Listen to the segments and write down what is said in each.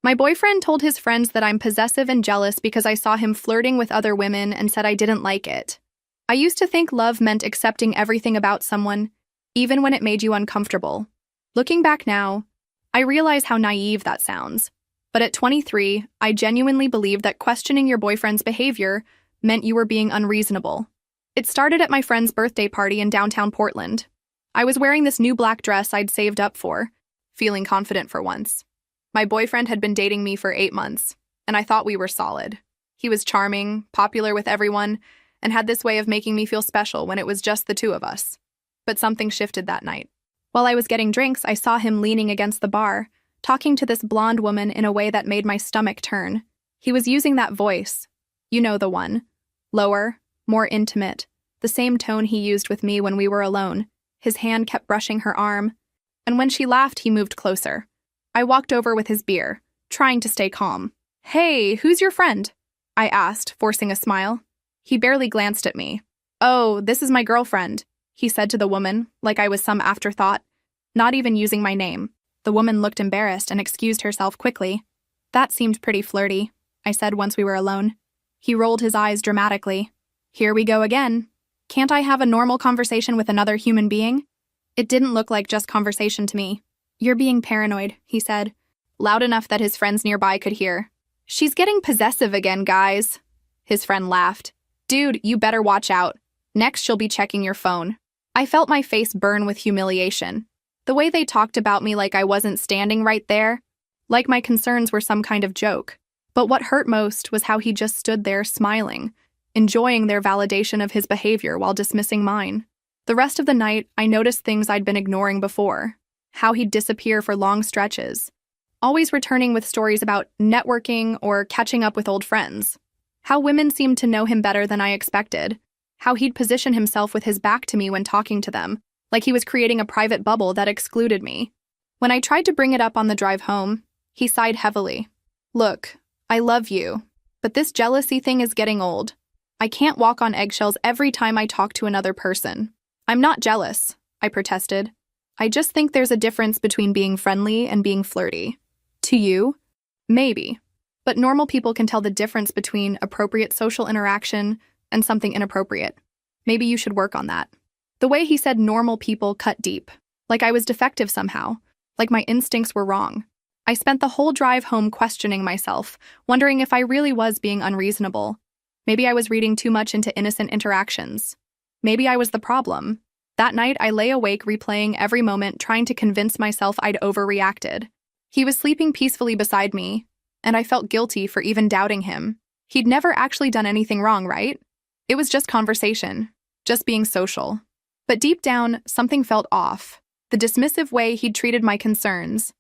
My boyfriend told his friends that I'm possessive and jealous because I saw him flirting with other women and said I didn't like it. I used to think love meant accepting everything about someone, even when it made you uncomfortable. Looking back now, I realize how naive that sounds. But at 23, I genuinely believed that questioning your boyfriend's behavior meant you were being unreasonable. It started at my friend's birthday party in downtown Portland. I was wearing this new black dress I'd saved up for, feeling confident for once. My boyfriend had been dating me for 8 months, and I thought we were solid. He was charming, popular with everyone, and had this way of making me feel special when it was just the two of us. But something shifted that night. While I was getting drinks, I saw him leaning against the bar, talking to this blonde woman in a way that made my stomach turn. He was using that voice. You know the one. Lower, more intimate, the same tone he used with me when we were alone. His hand kept brushing her arm, and when she laughed, he moved closer. I walked over with his beer, trying to stay calm. "Hey, who's your friend?" I asked, forcing a smile. He barely glanced at me. "Oh, this is my girlfriend," he said to the woman, like I was some afterthought, not even using my name. The woman looked embarrassed and excused herself quickly. "That seemed pretty flirty," I said once we were alone. He rolled his eyes dramatically. "Here we go again. Can't I have a normal conversation with another human being?" It didn't look like just conversation to me. "You're being paranoid," he said, loud enough that his friends nearby could hear. "She's getting possessive again, guys." His friend laughed. "Dude, you better watch out. Next she'll be checking your phone." I felt my face burn with humiliation. The way they talked about me like I wasn't standing right there, like my concerns were some kind of joke. But what hurt most was how he just stood there smiling, enjoying their validation of his behavior while dismissing mine. The rest of the night, I noticed things I'd been ignoring before. How he'd disappear for long stretches, always returning with stories about networking or catching up with old friends. How women seemed to know him better than I expected. How he'd position himself with his back to me when talking to them, like he was creating a private bubble that excluded me. When I tried to bring it up on the drive home, he sighed heavily. "Look, I love you, but this jealousy thing is getting old. I can't walk on eggshells every time I talk to another person." "I'm not jealous," I protested. "I just think there's a difference between being friendly and being flirty." "To you? Maybe. But normal people can tell the difference between appropriate social interaction and something inappropriate. Maybe you should work on that." The way he said normal people cut deep, like I was defective somehow, like my instincts were wrong. I spent the whole drive home questioning myself, wondering if I really was being unreasonable. Maybe I was reading too much into innocent interactions. Maybe I was the problem. That night, I lay awake replaying every moment, trying to convince myself I'd overreacted. He was sleeping peacefully beside me, and I felt guilty for even doubting him. He'd never actually done anything wrong, right? It was just conversation, just being social. But deep down, something felt off. The dismissive way he'd treated my concerns,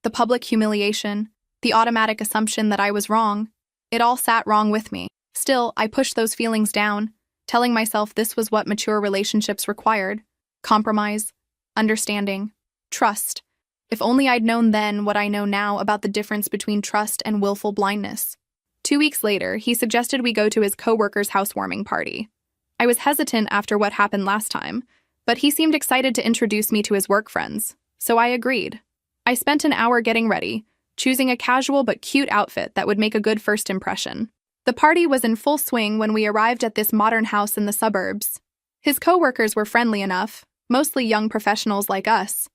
the public humiliation, the automatic assumption that I was wrong. It all sat wrong with me. Still, I pushed those feelings down, telling myself this was what mature relationships required. Compromise, understanding, trust. If only I'd known then what I know now about the difference between trust and willful blindness. 2 weeks later, he suggested we go to his coworker's housewarming party. I was hesitant after what happened last time, but he seemed excited to introduce me to his work friends, so I agreed. I spent an hour getting ready, choosing a casual but cute outfit that would make a good first impression. The party was in full swing when we arrived at this modern house in the suburbs. His coworkers were friendly enough, mostly young professionals like us.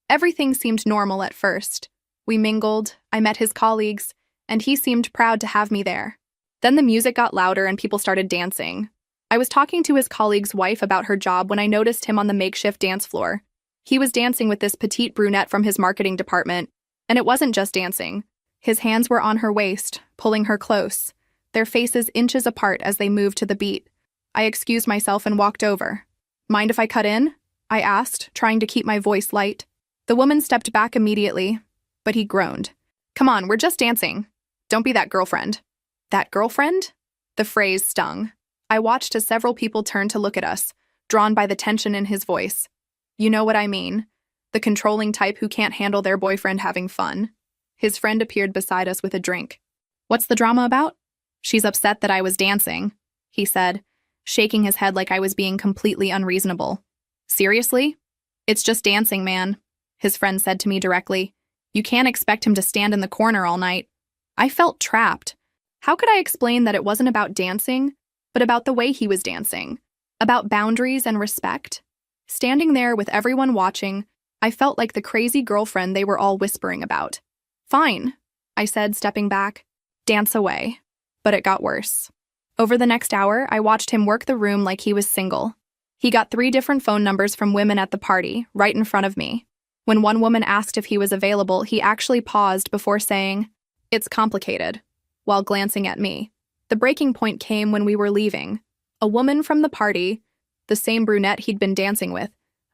Everything seemed normal at first. We mingled, I met his colleagues, and he seemed proud to have me there. Then the music got louder and people started dancing. I was talking to his colleague's wife about her job when I noticed him on the makeshift dance floor. He was dancing with this petite brunette from his marketing department, and it wasn't just dancing. His hands were on her waist, pulling her close, their faces inches apart as they moved to the beat. I excused myself and walked over. "Mind if I cut in?" I asked, trying to keep my voice light. The woman stepped back immediately, but he groaned. "Come on, we're just dancing. Don't be that girlfriend." That girlfriend? The phrase stung. I watched as several people turned to look at us, drawn by the tension in his voice. You know what I mean. The controlling type who can't handle their boyfriend having fun. His friend appeared beside us with a drink. "What's the drama about?" "She's upset that I was dancing," he said, shaking his head like I was being completely unreasonable. "Seriously? It's just dancing, man," his friend said to me directly. "You can't expect him to stand in the corner all night." I felt trapped. How could I explain that it wasn't about dancing, but about the way he was dancing? About boundaries and respect? Standing there with everyone watching, I felt like the crazy girlfriend they were all whispering about. Fine, I said, stepping back. Dance away. But it got worse. Over the next hour, I watched him work the room like he was single. He got 3 different phone numbers from women at the party, right in front of me. When one woman asked if he was available, he actually paused before saying, "It's complicated," while glancing at me. The breaking point came when we were leaving. A woman from the party, the same brunette he'd been dancing with,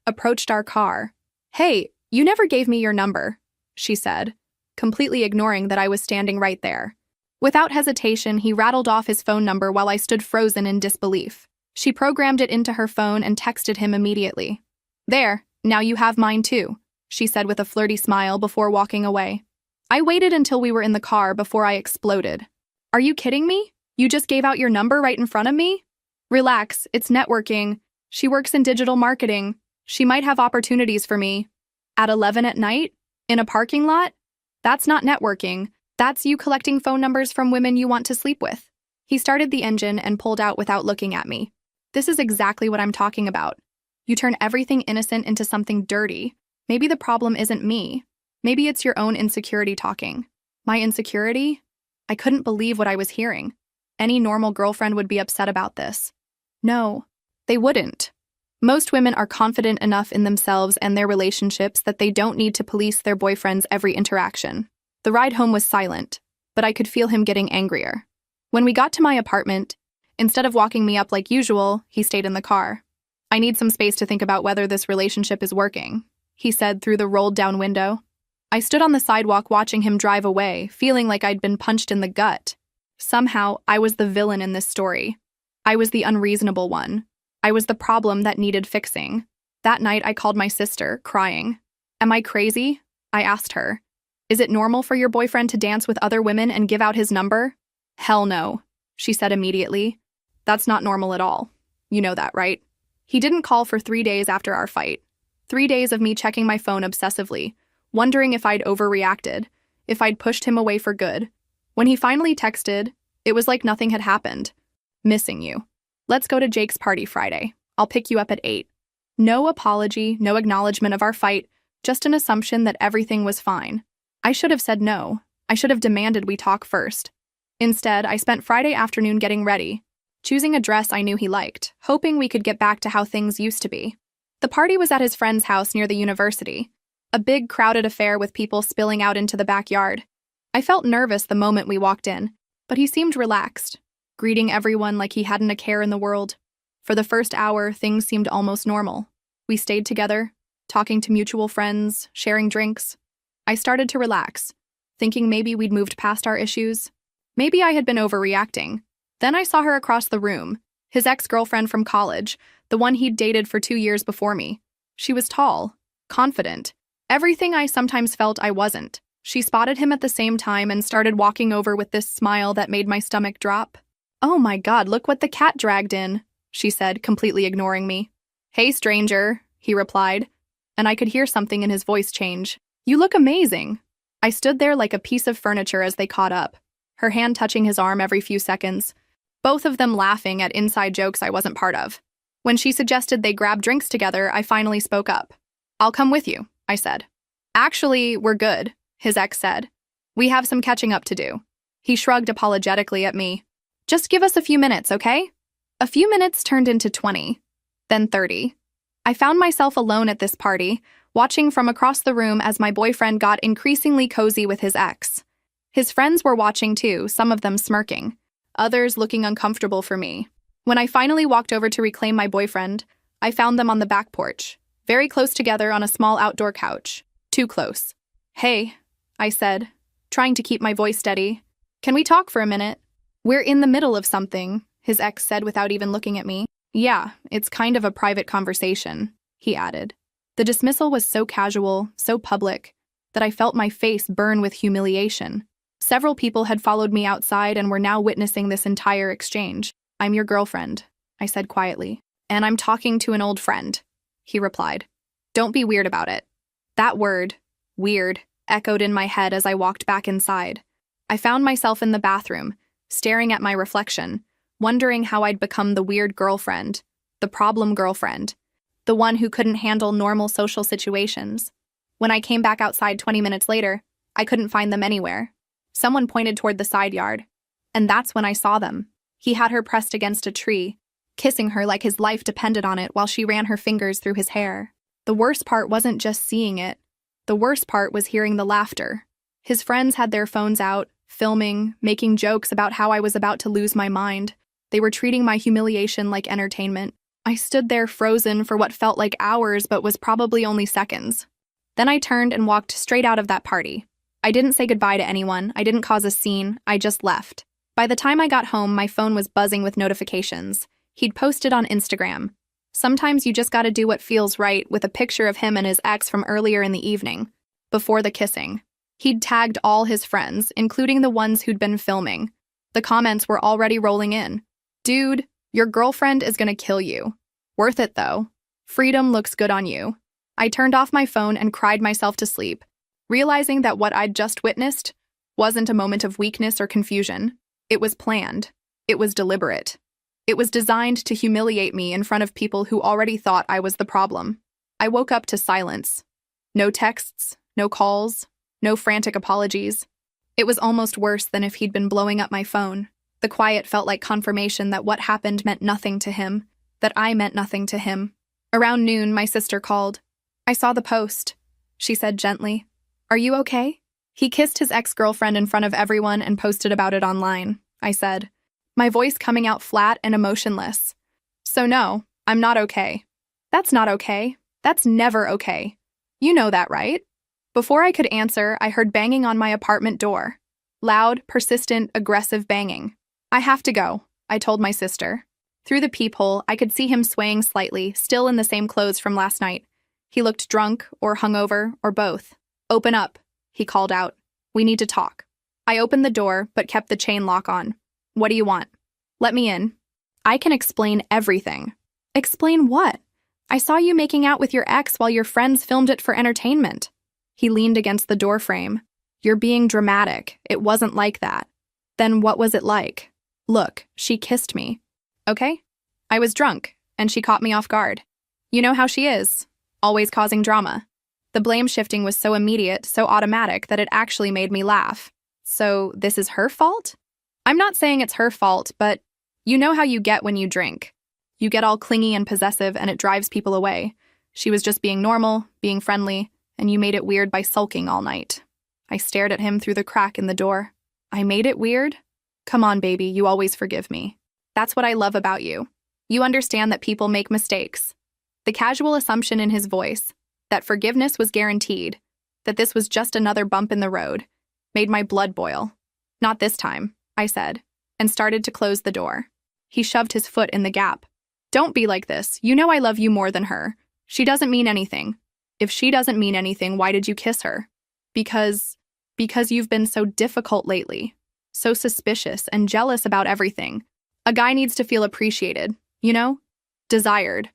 approached our car. "Hey, you never gave me your number," she said, completely ignoring that I was standing right there. Without hesitation, he rattled off his phone number while I stood frozen in disbelief. She programmed it into her phone and texted him immediately. "There, now you have mine too," she said with a flirty smile before walking away. I waited until we were in the car before I exploded. "Are you kidding me? You just gave out your number right in front of me?" "Relax, it's networking. She works in digital marketing. She might have opportunities for me." At 11 at night? In a parking lot? That's not networking. That's you collecting phone numbers from women you want to sleep with. He started the engine and pulled out without looking at me. This is exactly what I'm talking about. You turn everything innocent into something dirty. Maybe the problem isn't me. Maybe it's your own insecurity talking. My insecurity? I couldn't believe what I was hearing. Any normal girlfriend would be upset about this. No, they wouldn't. Most women are confident enough in themselves and their relationships that they don't need to police their boyfriend's every interaction. The ride home was silent, but I could feel him getting angrier. When we got to my apartment, instead of walking me up like usual, he stayed in the car. "I need some space to think about whether this relationship is working," he said through the rolled-down window. I stood on the sidewalk watching him drive away, feeling like I'd been punched in the gut. Somehow, I was the villain in this story. I was the unreasonable one. I was the problem that needed fixing. That night, I called my sister, crying. "Am I crazy?" I asked her. "Is it normal for your boyfriend to dance with other women and give out his number?" "Hell no," she said immediately. "That's not normal at all. You know that, right?" He didn't call for 3 days after our fight. 3 days of me checking my phone obsessively, wondering if I'd overreacted, if I'd pushed him away for good. When he finally texted, it was like nothing had happened. "Missing you. Let's go to Jake's party Friday. I'll pick you up at 8. No apology, no acknowledgement of our fight, just an assumption that everything was fine. I should have said no. I should have demanded we talk first. Instead, I spent Friday afternoon getting ready, choosing a dress I knew he liked, hoping we could get back to how things used to be. The party was at his friend's house near the university, a big, crowded affair with people spilling out into the backyard. I felt nervous the moment we walked in, but he seemed relaxed, greeting everyone like he hadn't a care in the world. For the first hour, things seemed almost normal. We stayed together, talking to mutual friends, sharing drinks. I started to relax, thinking maybe we'd moved past our issues. Maybe I had been overreacting. Then I saw her across the room, his ex-girlfriend from college, the one he'd dated for 2 years before me. She was tall, confident, everything I sometimes felt I wasn't. She spotted him at the same time and started walking over with this smile that made my stomach drop. "Oh my God, look what the cat dragged in," she said, completely ignoring me. "Hey, stranger," he replied, and I could hear something in his voice change. "You look amazing." I stood there like a piece of furniture as they caught up, her hand touching his arm every few seconds, both of them laughing at inside jokes I wasn't part of. When she suggested they grab drinks together, I finally spoke up. "I'll come with you," I said. "Actually, we're good," his ex said. "We have some catching up to do." He shrugged apologetically at me. "Just give us a few minutes, okay?" A few minutes turned into 20, then 30. I found myself alone at this party, watching from across the room as my boyfriend got increasingly cozy with his ex. His friends were watching too, some of them smirking, others looking uncomfortable for me. When I finally walked over to reclaim my boyfriend, I found them on the back porch, very close together on a small outdoor couch. Too close. "Hey," I said, trying to keep my voice steady. "Can we talk for a minute?" "We're in the middle of something," his ex said without even looking at me. "Yeah, it's kind of a private conversation," he added. The dismissal was so casual, so public, that I felt my face burn with humiliation. Several people had followed me outside and were now witnessing this entire exchange. "I'm your girlfriend," I said quietly. "And I'm talking to an old friend," he replied. "Don't be weird about it." That word, weird, echoed in my head as I walked back inside. I found myself in the bathroom, staring at my reflection, wondering how I'd become the weird girlfriend, the problem girlfriend, the one who couldn't handle normal social situations. When I came back outside 20 minutes later, I couldn't find them anywhere. Someone pointed toward the side yard, and that's when I saw them. He had her pressed against a tree, kissing her like his life depended on it while she ran her fingers through his hair. The worst part wasn't just seeing it. The worst part was hearing the laughter. His friends had their phones out, filming, making jokes about how I was about to lose my mind. They were treating my humiliation like entertainment. I stood there frozen for what felt like hours but was probably only seconds. Then I turned and walked straight out of that party. I didn't say goodbye to anyone, I didn't cause a scene, I just left. By the time I got home, my phone was buzzing with notifications. He'd posted on Instagram. Sometimes you just gotta do what feels right, with a picture of him and his ex from earlier in the evening, before the kissing. He'd tagged all his friends, including the ones who'd been filming. The comments were already rolling in. Dude, your girlfriend is gonna kill you. Worth it though. Freedom looks good on you. I turned off my phone and cried myself to sleep, realizing that what I'd just witnessed wasn't a moment of weakness or confusion. It was planned. It was deliberate. It was designed to humiliate me in front of people who already thought I was the problem. I woke up to silence. No texts, no calls, no frantic apologies. It was almost worse than if he'd been blowing up my phone. The quiet felt like confirmation that what happened meant nothing to him, that I meant nothing to him. Around noon, my sister called. I saw the post, she said gently. Are you okay? He kissed his ex-girlfriend in front of everyone and posted about it online, I said, my voice coming out flat and emotionless. So no, I'm not okay. That's not okay. That's never okay. You know that, right? Before I could answer, I heard banging on my apartment door. Loud, persistent, aggressive banging. I have to go, I told my sister. Through the peephole, I could see him swaying slightly, still in the same clothes from last night. He looked drunk, or hungover, or both. Open up, he called out. We need to talk. I opened the door, but kept the chain lock on. What do you want? Let me in. I can explain everything. Explain what? I saw you making out with your ex while your friends filmed it for entertainment. He leaned against the doorframe. You're being dramatic. It wasn't like that. Then what was it like? Look, she kissed me. Okay? I was drunk, and she caught me off guard. You know how she is, always causing drama. The blame shifting was so immediate, so automatic, that it actually made me laugh. So this is her fault? I'm not saying it's her fault, but you know how you get when you drink. You get all clingy and possessive, and it drives people away. She was just being normal, being friendly, and you made it weird by sulking all night. I stared at him through the crack in the door. I made it weird? Come on, baby, you always forgive me. That's what I love about you. You understand that people make mistakes. The casual assumption in his voice, that forgiveness was guaranteed, that this was just another bump in the road, made my blood boil. Not this time, I said, and started to close the door. He shoved his foot in the gap. Don't be like this. You know I love you more than her. She doesn't mean anything. If she doesn't mean anything, why did you kiss her? Because you've been so difficult lately, so suspicious and jealous about everything. A guy needs to feel appreciated, you know? Desired.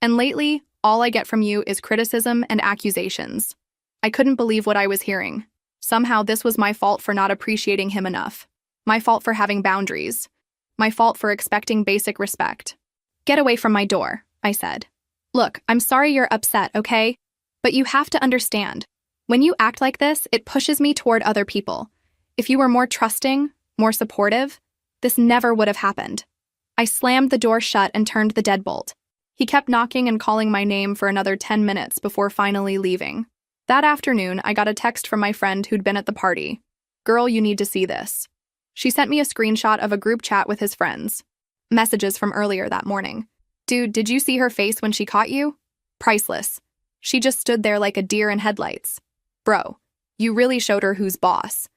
And lately, all I get from you is criticism and accusations. I couldn't believe what I was hearing. Somehow this was my fault for not appreciating him enough. My fault for having boundaries. My fault for expecting basic respect. Get away from my door, I said. Look, I'm sorry you're upset, okay? But you have to understand. When you act like this, it pushes me toward other people. If you were more trusting, more supportive, this never would have happened. I slammed the door shut and turned the deadbolt. He kept knocking and calling my name for another 10 minutes before finally leaving. That afternoon, I got a text from my friend who'd been at the party. Girl, you need to see this. She sent me a screenshot of a group chat with his friends. Messages from earlier that morning. Dude, did you see her face when she caught you? Priceless. She just stood there like a deer in headlights. Bro, you really showed her who's boss.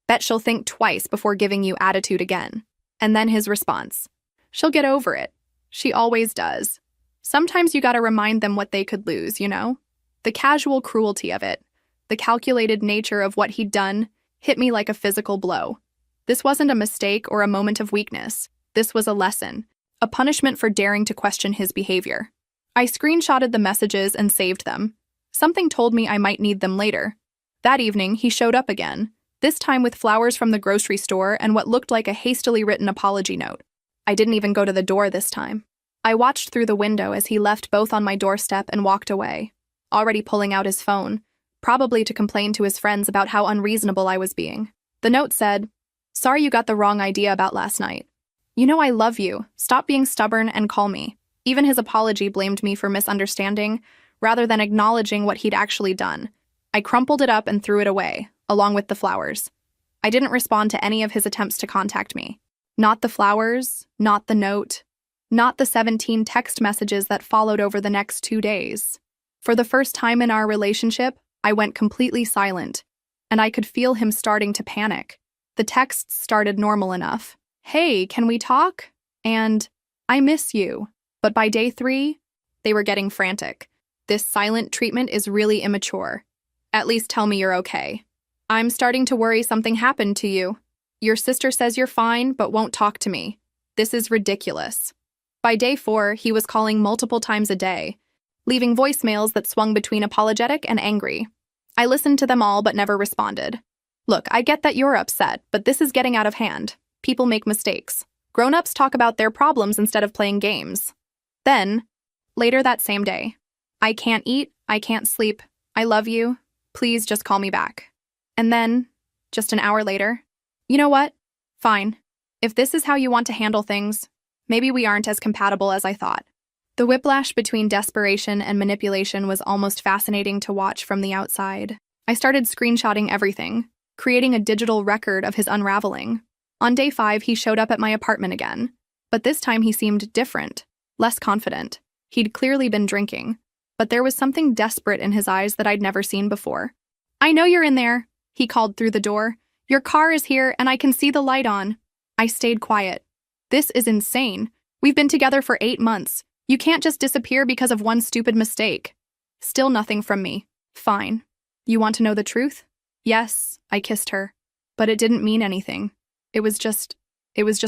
Bet she'll think twice before giving you attitude again. And then his response. She'll get over it. She always does. Sometimes you gotta remind them what they could lose, you know? The casual cruelty of it, the calculated nature of what he'd done, hit me like a physical blow. This wasn't a mistake or a moment of weakness. This was a lesson, a punishment for daring to question his behavior. I screenshotted the messages and saved them. Something told me I might need them later. That evening, he showed up again, this time with flowers from the grocery store and what looked like a hastily written apology note. I didn't even go to the door this time. I watched through the window as he left both on my doorstep and walked away, already pulling out his phone, probably to complain to his friends about how unreasonable I was being. The note said, "Sorry you got the wrong idea about last night. You know I love you. Stop being stubborn and call me." Even his apology blamed me for misunderstanding, rather than acknowledging what he'd actually done. I crumpled it up and threw it away, along with the flowers. I didn't respond to any of his attempts to contact me. Not the flowers, not the note, not the 17 text messages that followed over the next 2 days. For the first time in our relationship, I went completely silent, and I could feel him starting to panic. The texts started normal enough. "Hey, can we talk?" And "I miss you." But by day 3, they were getting frantic. "This silent treatment is really immature. At least tell me you're okay. I'm starting to worry something happened to you. Your sister says you're fine, but won't talk to me. This is ridiculous." By day 4, he was calling multiple times a day, leaving voicemails that swung between apologetic and angry. I listened to them all but never responded. "Look, I get that you're upset, but this is getting out of hand. People make mistakes. Grown-ups talk about their problems instead of playing games." Then, later that same day, "I can't eat, I can't sleep. I love you. Please just call me back." And then, just an hour later, "You know what? Fine. If this is how you want to handle things, maybe we aren't as compatible as I thought." The whiplash between desperation and manipulation was almost fascinating to watch from the outside. I started screenshotting everything, creating a digital record of his unraveling. On day 5, he showed up at my apartment again, but this time he seemed different, less confident. He'd clearly been drinking, but there was something desperate in his eyes that I'd never seen before. "I know you're in there," he called through the door. "Your car is here and I can see the light on." I stayed quiet. "This is insane. We've been together for 8 months. You can't just disappear because of one stupid mistake." Still nothing from me. "Fine. You want to know the truth?" "Yes," I kissed her. But it didn't mean anything. It was just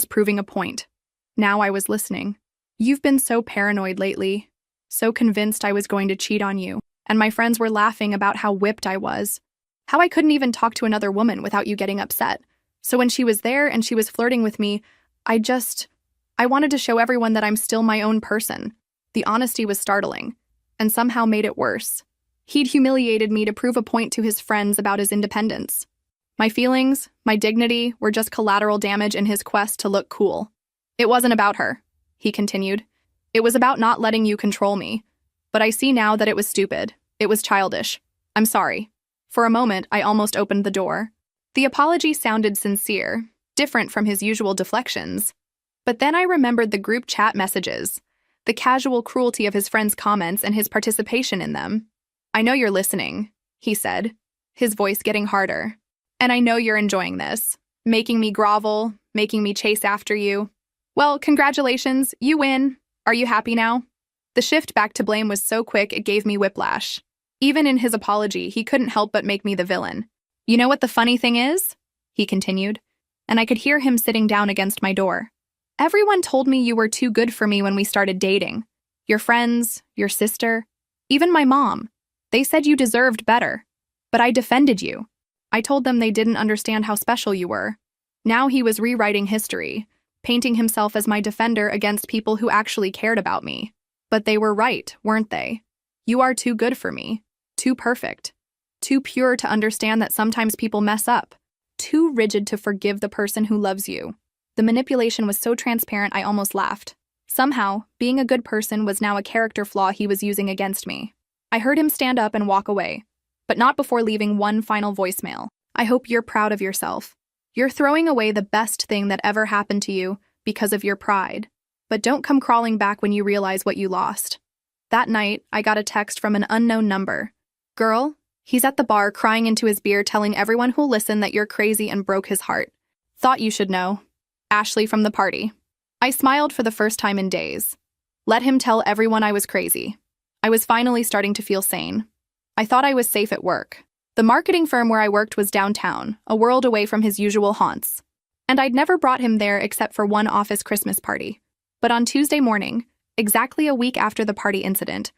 proving a point. Now I was listening. "You've been so paranoid lately, so convinced I was going to cheat on you, and my friends were laughing about how whipped I was, how I couldn't even talk to another woman without you getting upset. So when she was there and she was flirting with me, I wanted to show everyone that I'm still my own person." The honesty was startling, and somehow made it worse. He'd humiliated me to prove a point to his friends about his independence. My feelings, my dignity, were just collateral damage in his quest to look cool. "It wasn't about her," he continued. "It was about not letting you control me. But I see now that it was stupid. It was childish. I'm sorry." For a moment, I almost opened the door. The apology sounded sincere, different from his usual deflections. But then I remembered the group chat messages, the casual cruelty of his friends' comments and his participation in them. "I know you're listening," he said, his voice getting harder. "And I know you're enjoying this, making me grovel, making me chase after you. Well, congratulations, you win. Are you happy now?" The shift back to blame was so quick it gave me whiplash. Even in his apology, he couldn't help but make me the villain. "You know what the funny thing is?" he continued, and I could hear him sitting down against my door. "Everyone told me you were too good for me when we started dating. Your friends, your sister, even my mom. They said you deserved better. But I defended you. I told them they didn't understand how special you were." Now he was rewriting history, painting himself as my defender against people who actually cared about me. But they were right, weren't they? You are too good for me, too perfect, too pure to understand that sometimes people mess up, too rigid to forgive the person who loves you. The manipulation was so transparent I almost laughed. Somehow, being a good person was now a character flaw he was using against me. I heard him stand up and walk away, but not before leaving one final voicemail. "I hope you're proud of yourself. You're throwing away the best thing that ever happened to you because of your pride. But don't come crawling back when you realize what you lost." That night, I got a text from an unknown number. "Girl, he's at the bar crying into his beer telling everyone who'll listen that you're crazy and broke his heart. Thought you should know. Ashley from the party." I smiled for the first time in days. Let him tell everyone I was crazy. I was finally starting to feel sane. I thought I was safe at work. The marketing firm where I worked was downtown, a world away from his usual haunts. And I'd never brought him there except for one office Christmas party. But on Tuesday morning, exactly a week after the party incident,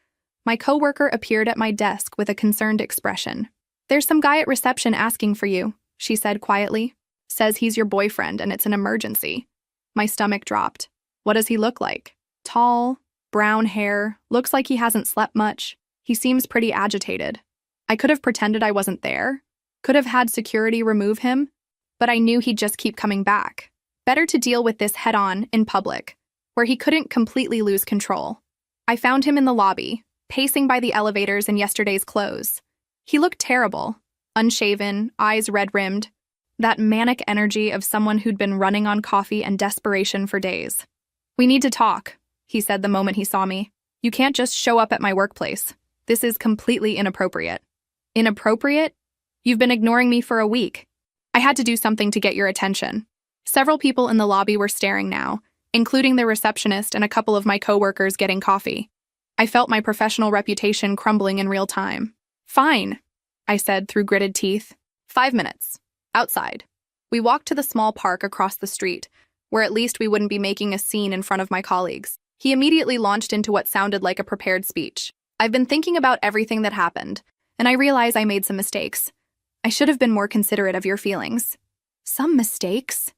my coworker appeared at my desk with a concerned expression. "There's some guy at reception asking for you. she said quietly. Says he's your boyfriend and it's an emergency. My stomach dropped. What does he look like? Tall, brown hair, looks like he hasn't slept much. He seems pretty agitated. I could have pretended I wasn't there, could have had security remove him, but I knew he'd just keep coming back. Better to deal with this head-on in public, where he couldn't completely lose control. I found him in the lobby, pacing by the elevators in yesterday's clothes. He looked terrible, unshaven, eyes red-rimmed, that manic energy of someone who'd been running on coffee and desperation for days. "We need to talk," he said the moment he saw me. "You can't just show up at my workplace. This is completely inappropriate." "Inappropriate? You've been ignoring me for a week. I had to do something to get your attention." Several people in the lobby were staring now, including the receptionist and a couple of my coworkers getting coffee. I felt my professional reputation crumbling in real time. "Fine," I said through gritted teeth. 5 minutes. Outside. We walked to the small park across the street, where at least we wouldn't be making a scene in front of my colleagues. He immediately launched into what sounded like a prepared speech. "I've been thinking about everything that happened, and I realize I made some mistakes. I should have been more considerate of your feelings." "Some mistakes?"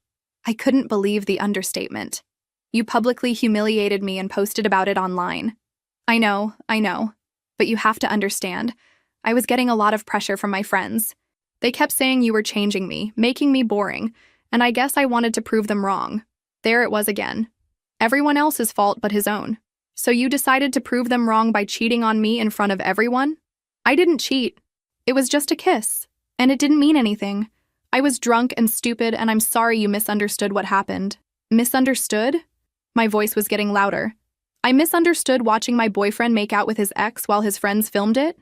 I couldn't believe the understatement. "You publicly humiliated me and posted about it online." I know. But you have to understand, I was getting a lot of pressure from my friends. They kept saying you were changing me, making me boring, and I guess I wanted to prove them wrong. There it was again. Everyone else's fault but his own. "So you decided to prove them wrong by cheating on me in front of everyone?" "I didn't cheat. It was just a kiss, and it didn't mean anything. I was drunk and stupid, and I'm sorry you misunderstood what happened." "Misunderstood?" My voice was getting louder. "I misunderstood watching my boyfriend make out with his ex while his friends filmed it?"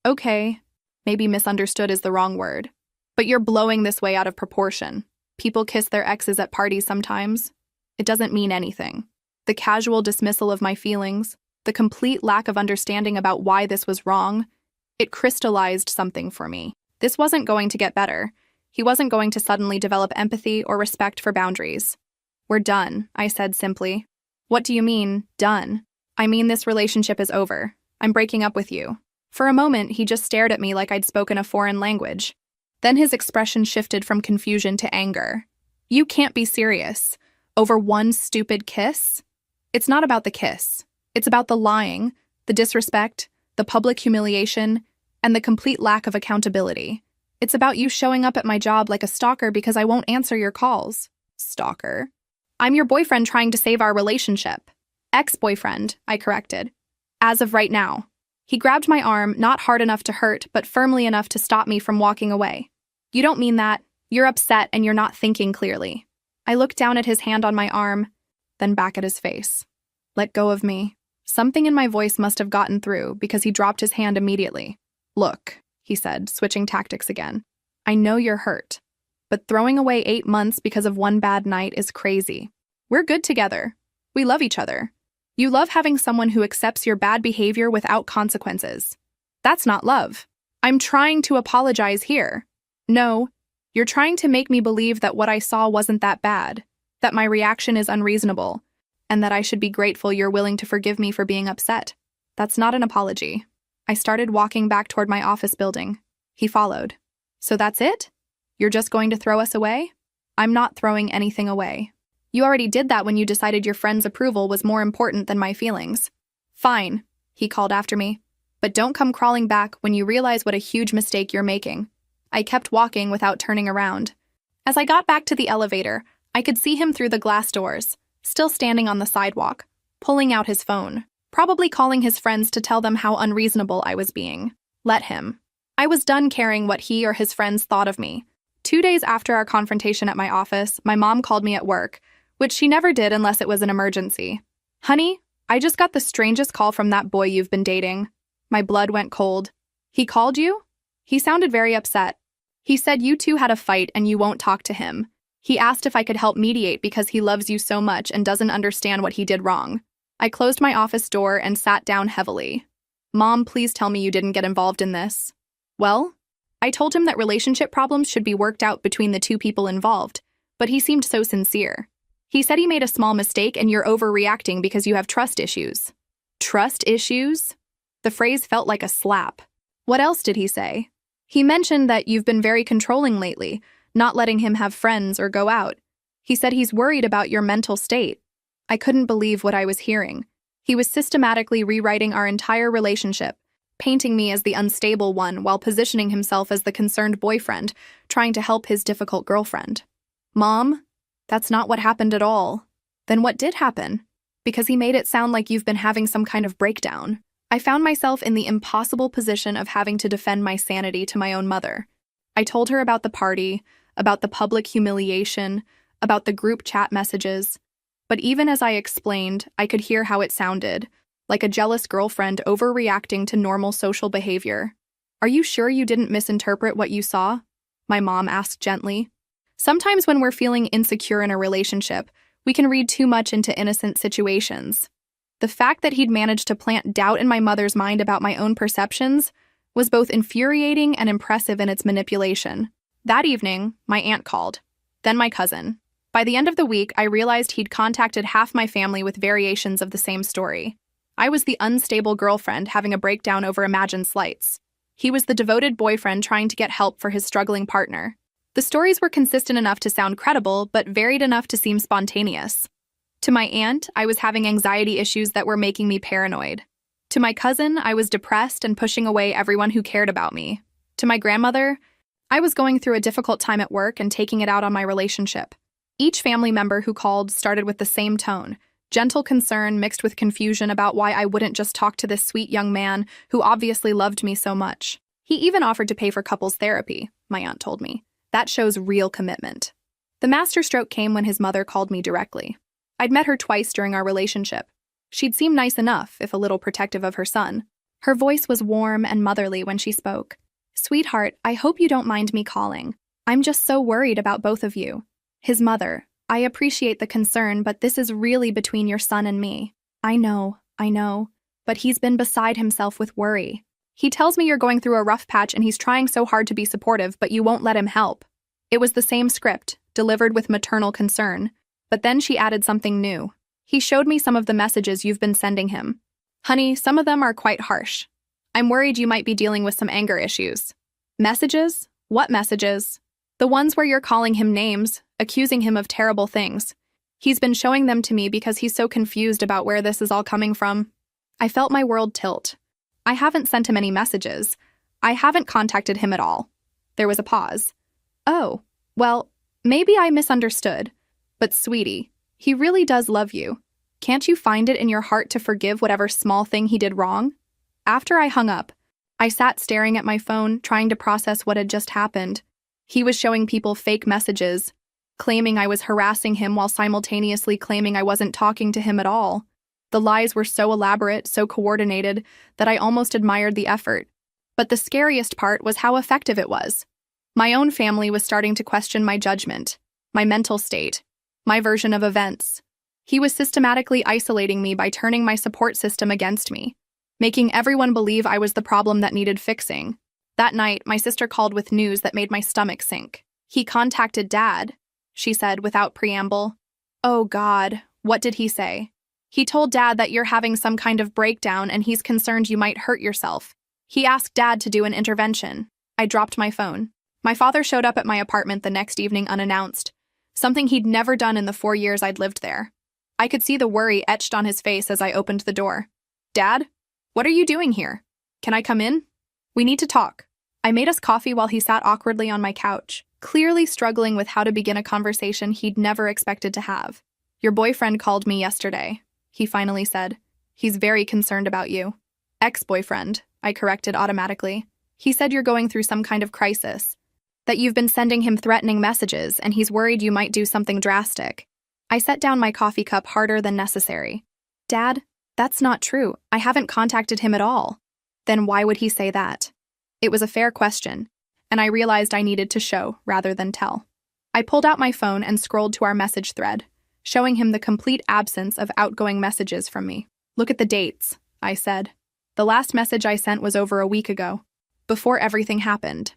"Okay, maybe misunderstood is the wrong word. But you're blowing this way out of proportion. People kiss their exes at parties sometimes. It doesn't mean anything." The casual dismissal of my feelings, the complete lack of understanding about why this was wrong, it crystallized something for me. This wasn't going to get better. He wasn't going to suddenly develop empathy or respect for boundaries. "We're done," I said simply. "What do you mean, done?" "I mean this relationship is over. I'm breaking up with you." For a moment, he just stared at me like I'd spoken a foreign language. Then his expression shifted from confusion to anger. "You can't be serious. Over one stupid kiss?" "It's not about the kiss. It's about the lying, the disrespect, the public humiliation, and the complete lack of accountability. It's about you showing up at my job like a stalker because I won't answer your calls." "Stalker?" "I'm your boyfriend trying to save our relationship." "Ex-boyfriend," I corrected. "As of right now." He grabbed my arm, not hard enough to hurt, but firmly enough to stop me from walking away. "You don't mean that. You're upset and you're not thinking clearly." I looked down at his hand on my arm, then back at his face. "Let go of me." Something in my voice must have gotten through because he dropped his hand immediately. "Look," he said, switching tactics again. "I know you're hurt, but throwing away 8 months because of one bad night is crazy. We're good together. We love each other. You love having someone who accepts your bad behavior without consequences. That's not love. I'm trying to apologize here. No, you're trying to make me believe that what I saw wasn't that bad, that my reaction is unreasonable, and that I should be grateful you're willing to forgive me for being upset. That's not an apology." I started walking back toward my office building. He followed. "So that's it? You're just going to throw us away?" "I'm not throwing anything away. You already did that when you decided your friend's approval was more important than my feelings." "Fine," he called after me. "But don't come crawling back when you realize what a huge mistake you're making." I kept walking without turning around. As I got back to the elevator, I could see him through the glass doors, still standing on the sidewalk, pulling out his phone, probably calling his friends to tell them how unreasonable I was being. Let him. I was done caring what he or his friends thought of me. 2 days after our confrontation at my office, my mom called me at work, which she never did unless it was an emergency. "Honey, I just got the strangest call from that boy you've been dating." My blood went cold. "He called you?" He sounded very upset. "He said you two had a fight and you won't talk to him. He asked if I could help mediate because he loves you so much and doesn't understand what he did wrong." I closed my office door and sat down heavily. "Mom, please tell me you didn't get involved in this." "Well?" I told him that relationship problems should be worked out between the two people involved, but he seemed so sincere. He said he made a small mistake and you're overreacting because you have trust issues. Trust issues? The phrase felt like a slap. What else did he say? He mentioned that you've been very controlling lately, not letting him have friends or go out. He said he's worried about your mental state. I couldn't believe what I was hearing. He was systematically rewriting our entire relationship, painting me as the unstable one while positioning himself as the concerned boyfriend, trying to help his difficult girlfriend. Mom, that's not what happened at all. Then what did happen? Because he made it sound like you've been having some kind of breakdown. I found myself in the impossible position of having to defend my sanity to my own mother. I told her about the party, about the public humiliation, about the group chat messages. But even as I explained, I could hear how it sounded, like a jealous girlfriend overreacting to normal social behavior. Are you sure you didn't misinterpret what you saw? My mom asked gently. Sometimes when we're feeling insecure in a relationship, we can read too much into innocent situations. The fact that he'd managed to plant doubt in my mother's mind about my own perceptions was both infuriating and impressive in its manipulation. That evening, my aunt called, then my cousin. By the end of the week, I realized he'd contacted half my family with variations of the same story. I was the unstable girlfriend having a breakdown over imagined slights. He was the devoted boyfriend trying to get help for his struggling partner. The stories were consistent enough to sound credible, but varied enough to seem spontaneous. To my aunt, I was having anxiety issues that were making me paranoid. To my cousin, I was depressed and pushing away everyone who cared about me. To my grandmother, I was going through a difficult time at work and taking it out on my relationship. Each family member who called started with the same tone, gentle concern mixed with confusion about why I wouldn't just talk to this sweet young man who obviously loved me so much. He even offered to pay for couples therapy, my aunt told me. That shows real commitment. The masterstroke came when his mother called me directly. I'd met her twice during our relationship. She'd seemed nice enough, if a little protective of her son. Her voice was warm and motherly when she spoke. Sweetheart, I hope you don't mind me calling. I'm just so worried about both of you. His mother, I appreciate the concern, but this is really between your son and me. I know, but he's been beside himself with worry. He tells me you're going through a rough patch and he's trying so hard to be supportive, but you won't let him help. It was the same script, delivered with maternal concern. But then she added something new. He showed me some of the messages you've been sending him. Honey, some of them are quite harsh. I'm worried you might be dealing with some anger issues. Messages? What messages? The ones where you're calling him names, accusing him of terrible things. He's been showing them to me because he's so confused about where this is all coming from. I felt my world tilt. I haven't sent him any messages. I haven't contacted him at all. There was a pause. Oh, well, maybe I misunderstood. But sweetie, he really does love you. Can't you find it in your heart to forgive whatever small thing he did wrong? After I hung up, I sat staring at my phone, trying to process what had just happened. He was showing people fake messages, claiming I was harassing him while simultaneously claiming I wasn't talking to him at all. The lies were so elaborate, so coordinated, that I almost admired the effort. But the scariest part was how effective it was. My own family was starting to question my judgment, my mental state, my version of events. He was systematically isolating me by turning my support system against me, making everyone believe I was the problem that needed fixing. That night, my sister called with news that made my stomach sink. He contacted Dad, she said without preamble. Oh God, what did he say? He told Dad that you're having some kind of breakdown and he's concerned you might hurt yourself. He asked Dad to do an intervention. I dropped my phone. My father showed up at my apartment the next evening unannounced, something he'd never done in the 4 years I'd lived there. I could see the worry etched on his face as I opened the door. Dad, what are you doing here? Can I come in? We need to talk. I made us coffee while he sat awkwardly on my couch, clearly struggling with how to begin a conversation he'd never expected to have. Your boyfriend called me yesterday, he finally said. He's very concerned about you. Ex-boyfriend, I corrected automatically. He said you're going through some kind of crisis, that you've been sending him threatening messages and he's worried you might do something drastic. I set down my coffee cup harder than necessary. Dad, that's not true. I haven't contacted him at all. Then why would he say that? It was a fair question, and I realized I needed to show rather than tell. I pulled out my phone and scrolled to our message thread, showing him the complete absence of outgoing messages from me. Look at the dates, I said. The last message I sent was over a week ago, before everything happened.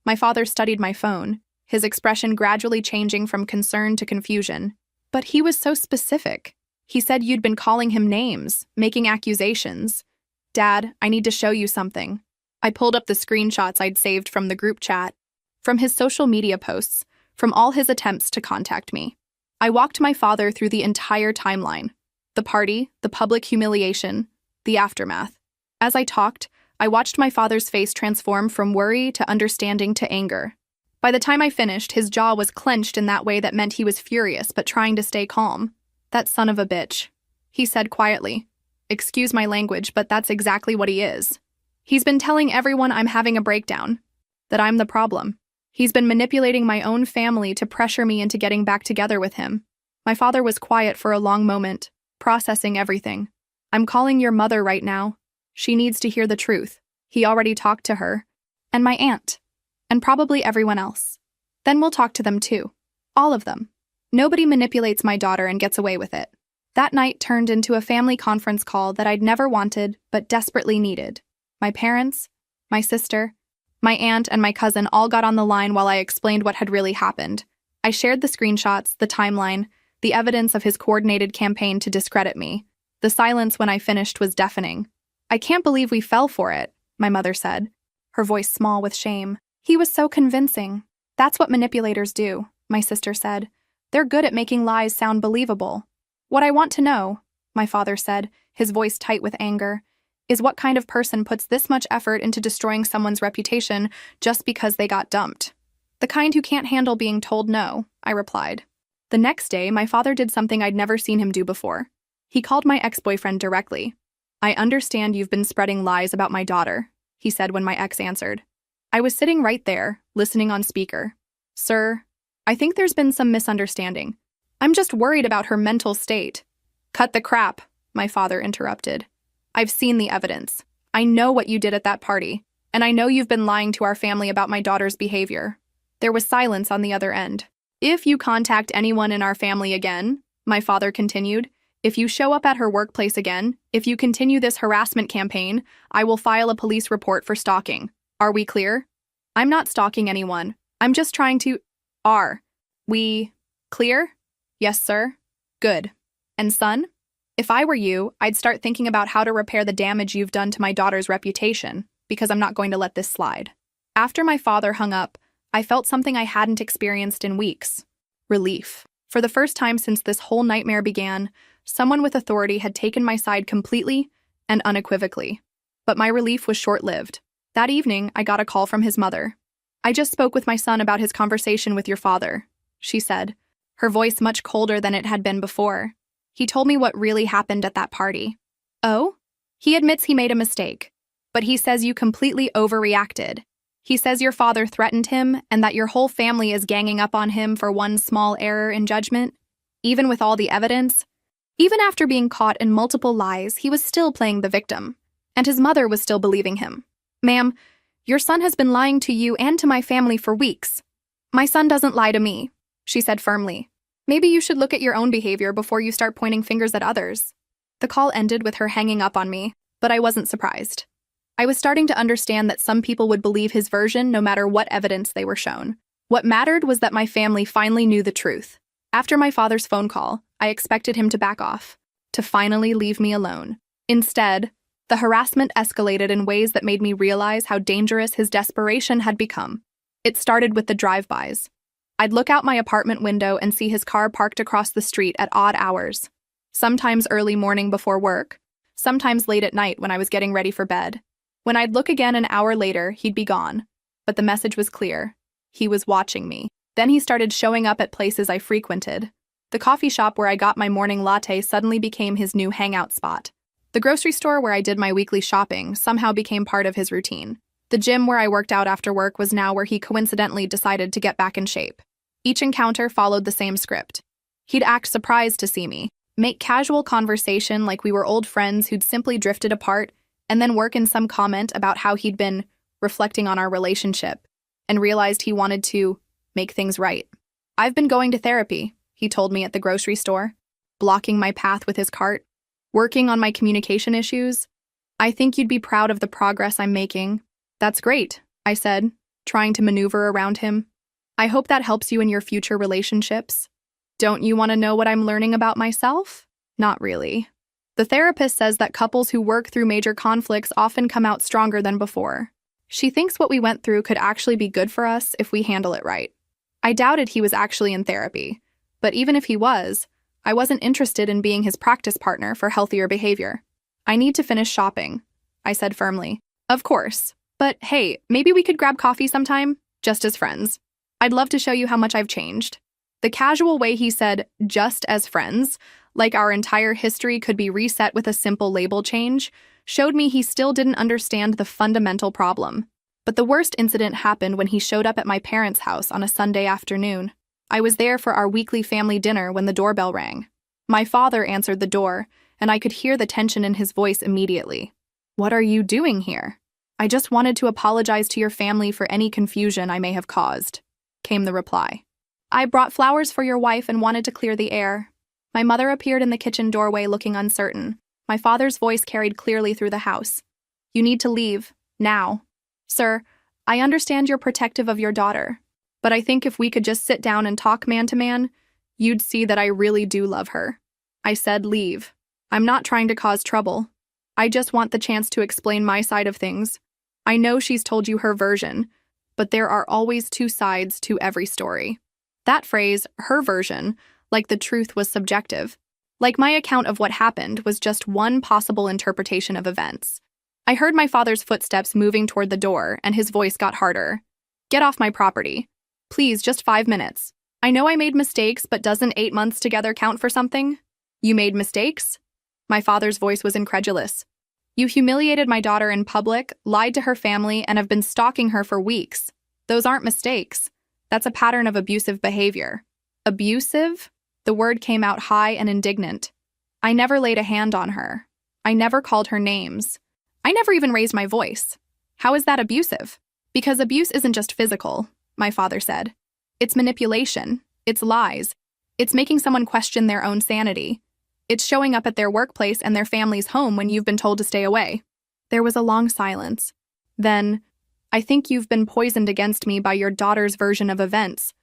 My father studied my phone, his expression gradually changing from concern to confusion. But he was so specific. He said you'd been calling him names, making accusations. Dad, I need to show you something. I pulled up the screenshots I'd saved from the group chat. From his social media posts, from all his attempts to contact me. I walked my father through the entire timeline: the party, the public humiliation, the aftermath. As I talked, I watched my father's face transform from worry to understanding to anger. By the time I finished, his jaw was clenched in that way that meant he was furious but trying to stay calm. "That son of a bitch," he said quietly. "Excuse my language, but that's exactly what he is. He's been telling everyone I'm having a breakdown, that I'm the problem. He's been manipulating my own family to pressure me into getting back together with him." My father was quiet for a long moment, processing everything. "I'm calling your mother right now. She needs to hear the truth." He already talked to her, and my aunt, and probably everyone else. "Then we'll talk to them too. All of them. Nobody manipulates my daughter and gets away with it." That night turned into a family conference call that I'd never wanted but desperately needed. My parents, my sister, my aunt, and my cousin all got on the line while I explained what had really happened. I shared the screenshots, the timeline, the evidence of his coordinated campaign to discredit me. The silence when I finished was deafening. "I can't believe we fell for it," my mother said, her voice small with shame. "He was so convincing." "That's what manipulators do," my sister said. "They're good at making lies sound believable." "What I want to know," my father said, his voice tight with anger, "is what kind of person puts this much effort into destroying someone's reputation just because they got dumped?" "The kind who can't handle being told no," I replied. The next day, my father did something I'd never seen him do before. He called my ex-boyfriend directly. "I understand you've been spreading lies about my daughter," he said when my ex answered. I was sitting right there, listening on speaker. "Sir, I think there's been some misunderstanding. I'm just worried about her mental state." "Cut the crap," my father interrupted. "I've seen the evidence. I know what you did at that party, and I know you've been lying to our family about my daughter's behavior." There was silence on the other end. "If you contact anyone in our family again," my father continued, "if you show up at her workplace again, if you continue this harassment campaign, I will file a police report for stalking. Are we clear?" "I'm not stalking anyone. I'm just trying to—" "Are we clear?" "Yes, sir." "Good. And son? If I were you, I'd start thinking about how to repair the damage you've done to my daughter's reputation, because I'm not going to let this slide." After my father hung up, I felt something I hadn't experienced in weeks. Relief. For the first time since this whole nightmare began, someone with authority had taken my side completely and unequivocally. But my relief was short-lived. That evening, I got a call from his mother. "I just spoke with my son about his conversation with your father," she said, her voice much colder than it had been before. "He told me what really happened at that party." "Oh?" "He admits he made a mistake, but he says you completely overreacted. He says your father threatened him and that your whole family is ganging up on him for one small error in judgment. Even with all the evidence, even after being caught in multiple lies, he was still playing the victim, and his mother was still believing him. Ma'am, your son has been lying to you and to my family for weeks." "My son doesn't lie to me," she said firmly. "Maybe you should look at your own behavior before you start pointing fingers at others." The call ended with her hanging up on me, but I wasn't surprised. I was starting to understand that some people would believe his version no matter what evidence they were shown. What mattered was that my family finally knew the truth. After my father's phone call, I expected him to back off, to finally leave me alone. Instead, the harassment escalated in ways that made me realize how dangerous his desperation had become. It started with the drive-bys. I'd look out my apartment window and see his car parked across the street at odd hours, sometimes early morning before work, sometimes late at night when I was getting ready for bed. When I'd look again an hour later, he'd be gone. But the message was clear. He was watching me. Then he started showing up at places I frequented. The coffee shop where I got my morning latte suddenly became his new hangout spot. The grocery store where I did my weekly shopping somehow became part of his routine. The gym where I worked out after work was now where he coincidentally decided to get back in shape. Each encounter followed the same script. He'd act surprised to see me, make casual conversation like we were old friends who'd simply drifted apart, and then work in some comment about how he'd been reflecting on our relationship and realized he wanted to make things right. "I've been going to therapy," he told me at the grocery store, blocking my path with his cart, "working on my communication issues. I think you'd be proud of the progress I'm making." "That's great," I said, trying to maneuver around him. "I hope that helps you in your future relationships. Don't you want to know what I'm learning about myself?" "Not really. The therapist says that couples who work through major conflicts often come out stronger than before. She thinks what we went through could actually be good for us if we handle it right." I doubted he was actually in therapy, but even if he was, I wasn't interested in being his practice partner for healthier behavior. I need to finish shopping, I said firmly. Of course, but hey, maybe we could grab coffee sometime, just as friends. I'd love to show you how much I've changed. The casual way he said, just as friends, like our entire history could be reset with a simple label change, showed me he still didn't understand the fundamental problem. But the worst incident happened when he showed up at my parents' house on a Sunday afternoon. I was there for our weekly family dinner when the doorbell rang. My father answered the door, and I could hear the tension in his voice immediately. "What are you doing here?" "I just wanted to apologize to your family for any confusion I may have caused," came the reply. "I brought flowers for your wife and wanted to clear the air." My mother appeared in the kitchen doorway looking uncertain. My father's voice carried clearly through the house. "You need to leave, now." "Sir, I understand you're protective of your daughter, but I think if we could just sit down and talk man to man, you'd see that I really do love her." I said, "Leave. I'm not trying to cause trouble. I just want the chance to explain my side of things. I know she's told you her version, but there are always two sides to every story." That phrase, her version, like the truth was subjective. Like my account of what happened was just one possible interpretation of events. I heard my father's footsteps moving toward the door, and his voice got harder. "Get off my property. Please, just 5 minutes. I know I made mistakes, but doesn't 8 months together count for something?" "You made mistakes?" My father's voice was incredulous. "You humiliated my daughter in public, lied to her family, and have been stalking her for weeks. Those aren't mistakes. That's a pattern of abusive behavior." "Abusive?" The word came out high and indignant. "I never laid a hand on her. I never called her names. I never even raised my voice. How is that abusive?" "Because abuse isn't just physical," my father said. "It's manipulation. It's lies. It's making someone question their own sanity. It's showing up at their workplace and their family's home when you've been told to stay away." There was a long silence. Then, "I think you've been poisoned against me by your daughter's version of events,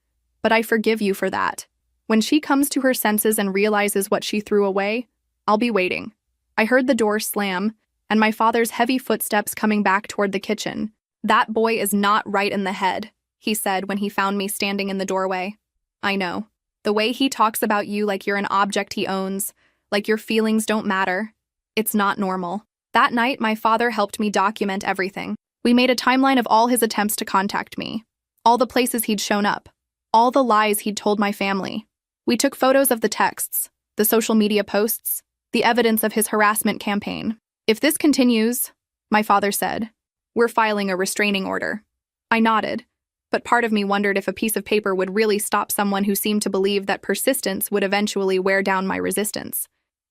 but I forgive you for that. When she comes to her senses and realizes what she threw away, I'll be waiting." I heard the door slam, and my father's heavy footsteps coming back toward the kitchen. "That boy is not right in the head," he said when he found me standing in the doorway. "I know. The way he talks about you like you're an object he owns, like your feelings don't matter. It's not normal." That night, my father helped me document everything. We made a timeline of all his attempts to contact me, all the places he'd shown up, all the lies he'd told my family. We took photos of the texts, the social media posts, the evidence of his harassment campaign. "If this continues," my father said, "we're filing a restraining order." I nodded, but part of me wondered if a piece of paper would really stop someone who seemed to believe that persistence would eventually wear down my resistance.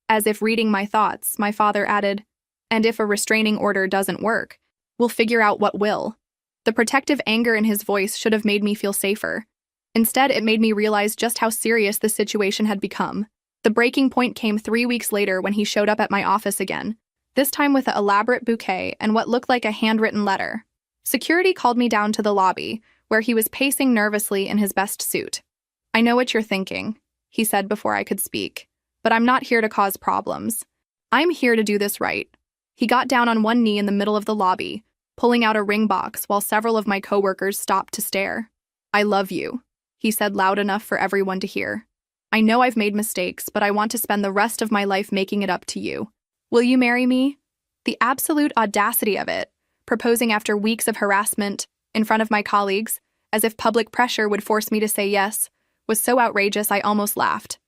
As if reading my thoughts, my father added, "And if a restraining order doesn't work, we'll figure out what will." The protective anger in his voice should have made me feel safer. Instead, it made me realize just how serious the situation had become. The breaking point came 3 weeks later when he showed up at my office again, this time with an elaborate bouquet and what looked like a handwritten letter. Security called me down to the lobby, where he was pacing nervously in his best suit. "I know what you're thinking," he said before I could speak, "but I'm not here to cause problems. I'm here to do this right." He got down on one knee in the middle of the lobby, pulling out a ring box while several of my coworkers stopped to stare. "I love you," he said loud enough for everyone to hear. "I know I've made mistakes, but I want to spend the rest of my life making it up to you. Will you marry me?" The absolute audacity of it, proposing after weeks of harassment, in front of my colleagues, as if public pressure would force me to say yes, was so outrageous I almost laughed.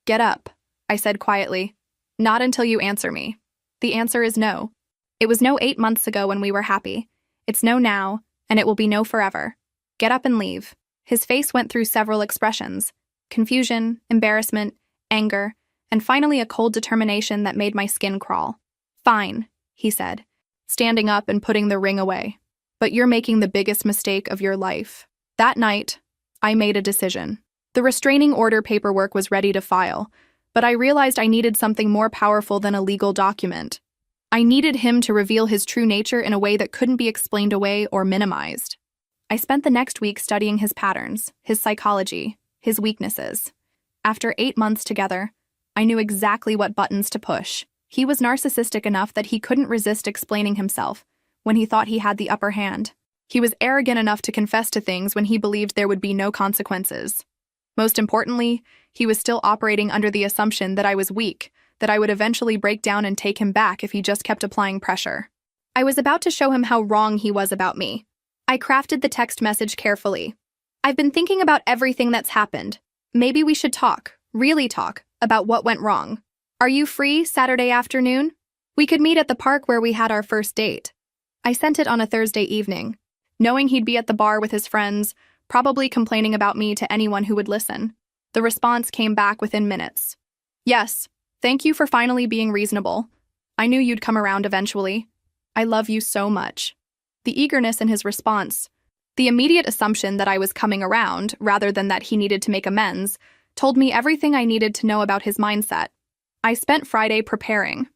"Get up," I said quietly. "Not until you answer me." The answer is no. It was no 8 months ago when we were happy. It's no now, and it will be no forever. Get up and leave. His face went through several expressions: confusion, embarrassment, anger, and finally a cold determination that made my skin crawl. "Fine," he said, standing up and putting the ring away. "But you're making the biggest mistake of your life." That night, I made a decision. The restraining order paperwork was ready to file, but I realized I needed something more powerful than a legal document. I needed him to reveal his true nature in a way that couldn't be explained away or minimized. I spent the next week studying his patterns, his psychology, his weaknesses. After 8 months together, I knew exactly what buttons to push. He was narcissistic enough that he couldn't resist explaining himself when he thought he had the upper hand. He was arrogant enough to confess to things when he believed there would be no consequences. Most importantly, he was still operating under the assumption that I was weak, that I would eventually break down and take him back if he just kept applying pressure. I was about to show him how wrong he was about me. I crafted the text message carefully. I've been thinking about everything that's happened. Maybe we should talk, really talk, about what went wrong. Are you free Saturday afternoon? We could meet at the park where we had our first date. I sent it on a Thursday evening, knowing he'd be at the bar with his friends, probably complaining about me to anyone who would listen. The response came back within minutes. Yes, thank you for finally being reasonable. I knew you'd come around eventually. I love you so much. The eagerness in his response, the immediate assumption that I was coming around rather than that he needed to make amends, told me everything I needed to know about his mindset. I spent Friday preparing.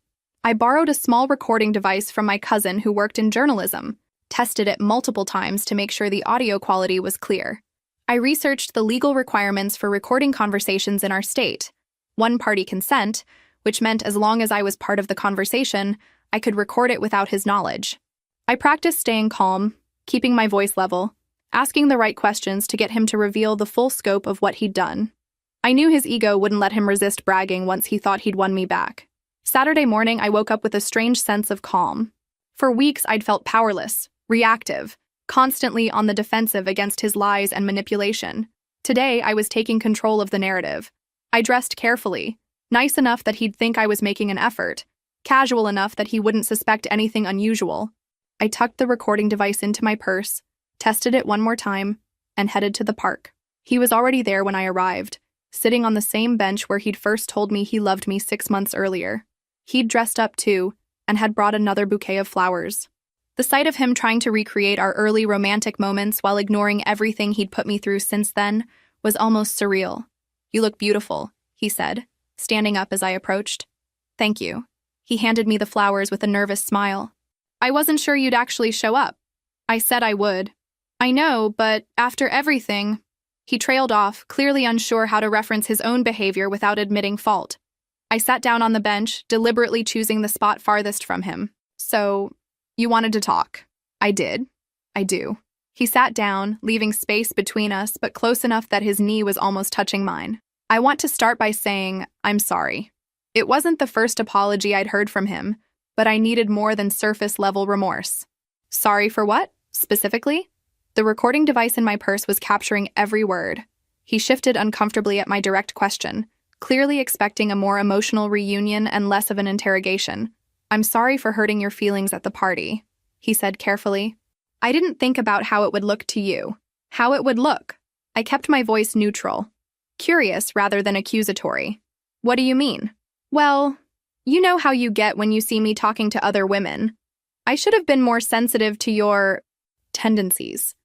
I borrowed a small recording device from my cousin who worked in journalism, tested it multiple times to make sure the audio quality was clear. I researched the legal requirements for recording conversations in our state. One-party consent, which meant as long as I was part of the conversation, I could record it without his knowledge. I practiced staying calm, keeping my voice level, asking the right questions to get him to reveal the full scope of what he'd done. I knew his ego wouldn't let him resist bragging once he thought he'd won me back. Saturday morning, I woke up with a strange sense of calm. For weeks, I'd felt powerless, reactive, constantly on the defensive against his lies and manipulation. Today, I was taking control of the narrative. I dressed carefully, nice enough that he'd think I was making an effort, casual enough that he wouldn't suspect anything unusual. I tucked the recording device into my purse, tested it one more time, and headed to the park. He was already there when I arrived, sitting on the same bench where he'd first told me he loved me 6 months earlier. He'd dressed up too, and had brought another bouquet of flowers. The sight of him trying to recreate our early romantic moments while ignoring everything he'd put me through since then was almost surreal. You look beautiful, he said, standing up as I approached. Thank you. He handed me the flowers with a nervous smile. I wasn't sure you'd actually show up. I said I would. I know, but after everything... He trailed off, clearly unsure how to reference his own behavior without admitting fault. I sat down on the bench, deliberately choosing the spot farthest from him. So, you wanted to talk. I did. I do. He sat down, leaving space between us, but close enough that his knee was almost touching mine. I want to start by saying, I'm sorry. It wasn't the first apology I'd heard from him, but I needed more than surface-level remorse. Sorry for what, specifically? The recording device in my purse was capturing every word. He shifted uncomfortably at my direct question, clearly expecting a more emotional reunion and less of an interrogation. I'm sorry for hurting your feelings at the party, he said carefully. I didn't think about how it would look to you. How it would look. I kept my voice neutral, curious rather than accusatory. What do you mean? Well, you know how you get when you see me talking to other women. I should have been more sensitive to your tendencies.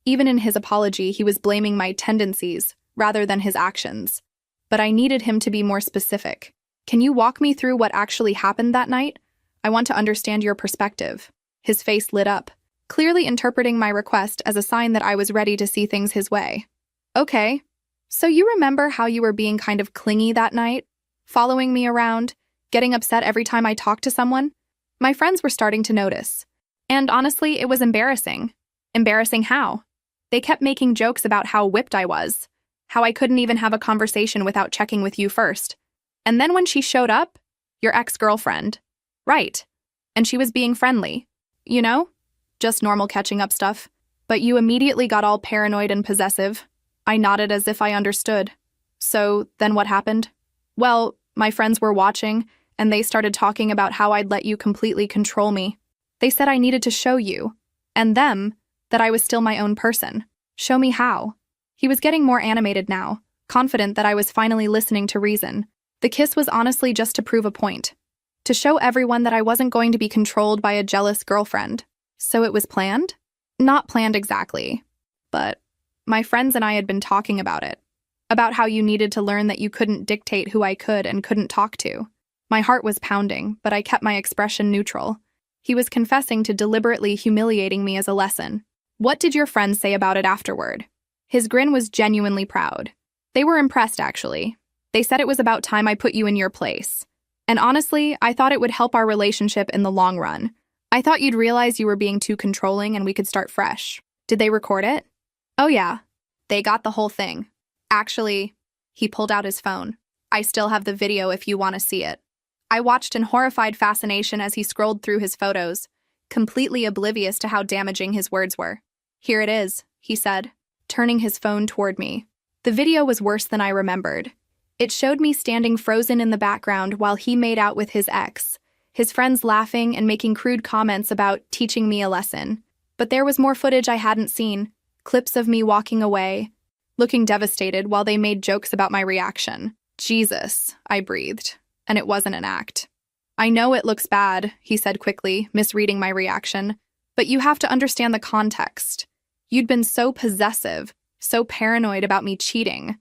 Even in his apology, he was blaming my tendencies rather than his actions. But I needed him to be more specific. Can you walk me through what actually happened that night? I want to understand your perspective. His face lit up, clearly interpreting my request as a sign that I was ready to see things his way. Okay, so you remember how you were being kind of clingy that night? Following me around, getting upset every time I talked to someone? My friends were starting to notice. And honestly, it was embarrassing. Embarrassing how? They kept making jokes about how whipped I was, how I couldn't even have a conversation without checking with you first. And then when she showed up, your ex-girlfriend. Right. And she was being friendly. You know? Just normal catching up stuff. But you immediately got all paranoid and possessive. I nodded as if I understood. So, then what happened? Well, my friends were watching, and they started talking about how I'd let you completely control me. They said I needed to show you, and them, that I was still my own person. Show me how. He was getting more animated now, confident that I was finally listening to reason. The kiss was honestly just to prove a point. To show everyone that I wasn't going to be controlled by a jealous girlfriend. So it was planned? Not planned exactly. But my friends and I had been talking about it. About how you needed to learn that you couldn't dictate who I could and couldn't talk to. My heart was pounding, but I kept my expression neutral. He was confessing to deliberately humiliating me as a lesson. What did your friends say about it afterward? His grin was genuinely proud. They were impressed, actually. They said it was about time I put you in your place. And honestly, I thought it would help our relationship in the long run. I thought you'd realize you were being too controlling and we could start fresh. Did they record it? Oh yeah, they got the whole thing. Actually, he pulled out his phone. I still have the video if you want to see it. I watched in horrified fascination as he scrolled through his photos, completely oblivious to how damaging his words were. Here it is, he said, turning his phone toward me. The video was worse than I remembered. It showed me standing frozen in the background while he made out with his ex, his friends laughing and making crude comments about teaching me a lesson. But there was more footage I hadn't seen, clips of me walking away, looking devastated while they made jokes about my reaction. Jesus, I breathed, and it wasn't an act. I know it looks bad, he said quickly, misreading my reaction, but you have to understand the context. You'd been so possessive, so paranoid about me cheating.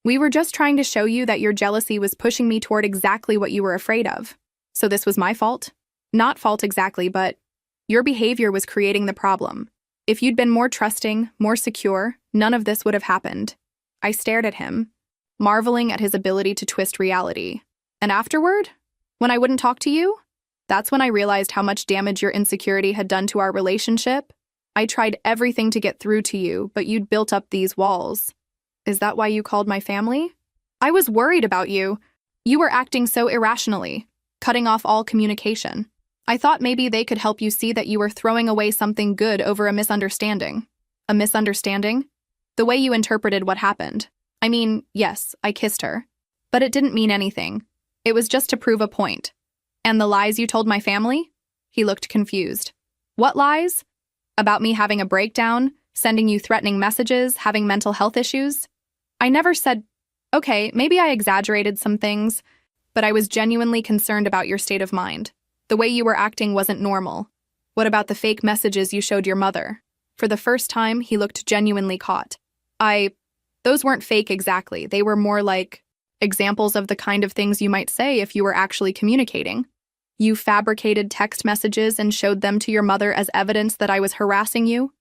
We were just trying to show you that your jealousy was pushing me toward exactly what you were afraid of. So this was my fault? Not fault exactly, but your behavior was creating the problem. If you'd been more trusting, more secure, none of this would have happened. I stared at him, marveling at his ability to twist reality. And afterward, when I wouldn't talk to you, that's when I realized how much damage your insecurity had done to our relationship. I tried everything to get through to you, but you'd built up these walls. Is that why you called my family? I was worried about you. You were acting so irrationally, cutting off all communication. I thought maybe they could help you see that you were throwing away something good over a misunderstanding. A misunderstanding? The way you interpreted what happened. I mean, yes, I kissed her. But it didn't mean anything. It was just to prove a point. And the lies you told my family? He looked confused. What lies? About me having a breakdown, sending you threatening messages, having mental health issues? I never said, okay, maybe I exaggerated some things, but I was genuinely concerned about your state of mind. The way you were acting wasn't normal. What about the fake messages you showed your mother? For the first time, he looked genuinely caught. Those weren't fake exactly. They were more like examples of the kind of things you might say if you were actually communicating. You fabricated text messages and showed them to your mother as evidence that I was harassing you.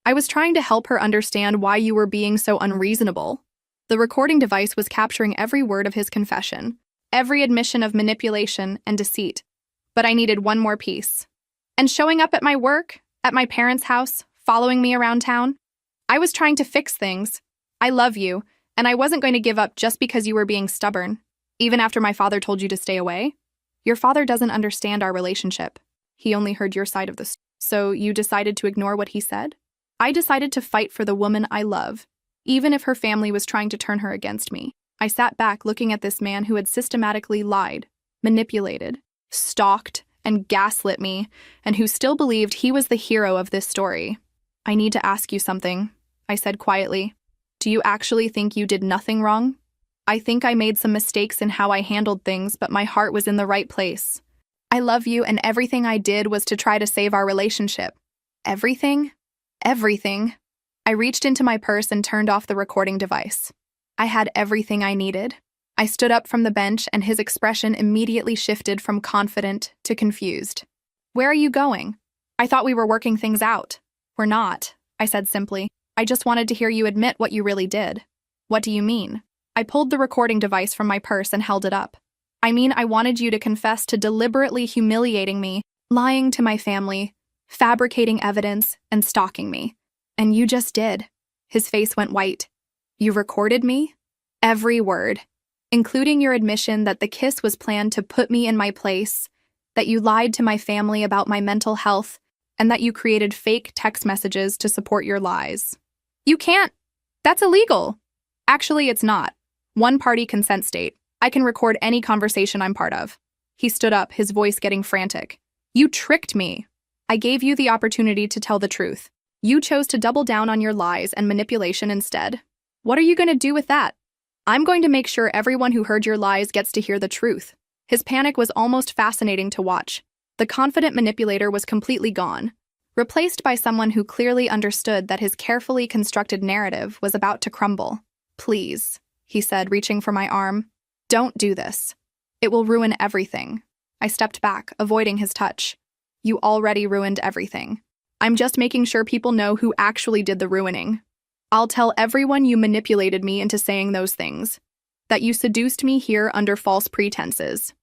I was trying to help her understand why you were being so unreasonable. The recording device was capturing every word of his confession, every admission of manipulation and deceit. But I needed one more piece. And showing up at my work, at my parents' house, following me around town, I was trying to fix things. I love you, and I wasn't going to give up just because you were being stubborn, even after my father told you to stay away. Your father doesn't understand our relationship. He only heard your side of the story. So you decided to ignore what he said? I decided to fight for the woman I love, even if her family was trying to turn her against me. I sat back looking at this man who had systematically lied, manipulated, stalked, and gaslit me, and who still believed he was the hero of this story. I need to ask you something, I said quietly. Do you actually think you did nothing wrong? I think I made some mistakes in how I handled things, but my heart was in the right place. I love you, and everything I did was to try to save our relationship. Everything? Everything. I reached into my purse and turned off the recording device. I had everything I needed. I stood up from the bench, and his expression immediately shifted from confident to confused. Where are you going? I thought we were working things out. We're not, I said simply. I just wanted to hear you admit what you really did. What do you mean? I pulled the recording device from my purse and held it up. I mean, I wanted you to confess to deliberately humiliating me, lying to my family, fabricating evidence, and stalking me. And you just did. His face went white. You recorded me? Every word, including your admission that the kiss was planned to put me in my place, that you lied to my family about my mental health, and that you created fake text messages to support your lies. You can't. That's illegal. Actually, it's not. One-party consent state. I can record any conversation I'm part of. He stood up, his voice getting frantic. You tricked me. I gave you the opportunity to tell the truth. You chose to double down on your lies and manipulation instead. What are you going to do with that? I'm going to make sure everyone who heard your lies gets to hear the truth. His panic was almost fascinating to watch. The confident manipulator was completely gone, replaced by someone who clearly understood that his carefully constructed narrative was about to crumble. Please, he said, reaching for my arm. Don't do this. It will ruin everything. I stepped back, avoiding his touch. You already ruined everything. I'm just making sure people know who actually did the ruining. I'll tell everyone you manipulated me into saying those things, that you seduced me here under false pretenses.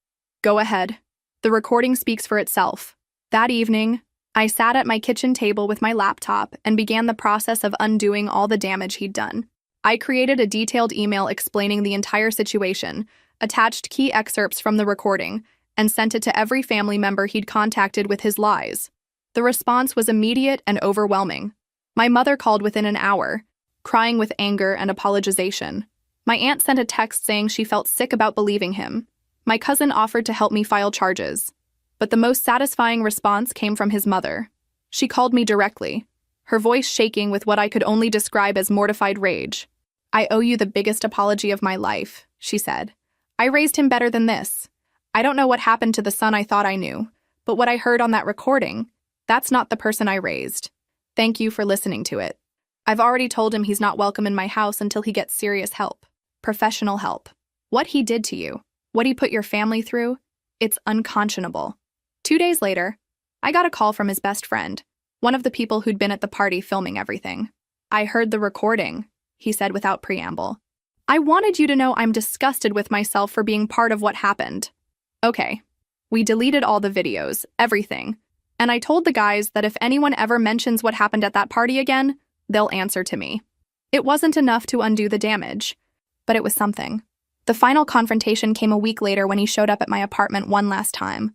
Go ahead. The recording speaks for itself. That evening, I sat at my kitchen table with my laptop and began the process of undoing all the damage he'd done. I created a detailed email explaining the entire situation, attached key excerpts from the recording, and sent it to every family member he'd contacted with his lies. The response was immediate and overwhelming. My mother called within an hour, crying with anger and apologization. My aunt sent a text saying she felt sick about believing him. My cousin offered to help me file charges. But the most satisfying response came from his mother. She called me directly, her voice shaking with what I could only describe as mortified rage. "I owe you the biggest apology of my life," she said. "I raised him better than this. I don't know what happened to the son I thought I knew, but what I heard on that recording, that's not the person I raised. Thank you for listening to it. I've already told him he's not welcome in my house until he gets serious help. Professional help. What he did to you, what he put your family through, it's unconscionable." 2 days later, I got a call from his best friend, one of the people who'd been at the party filming everything. "I heard the recording," he said without preamble. "I wanted you to know I'm disgusted with myself for being part of what happened." Okay. We deleted all the videos, everything, and I told the guys that if anyone ever mentions what happened at that party again, they'll answer to me. It wasn't enough to undo the damage, but it was something. The final confrontation came a week later when he showed up at my apartment one last time.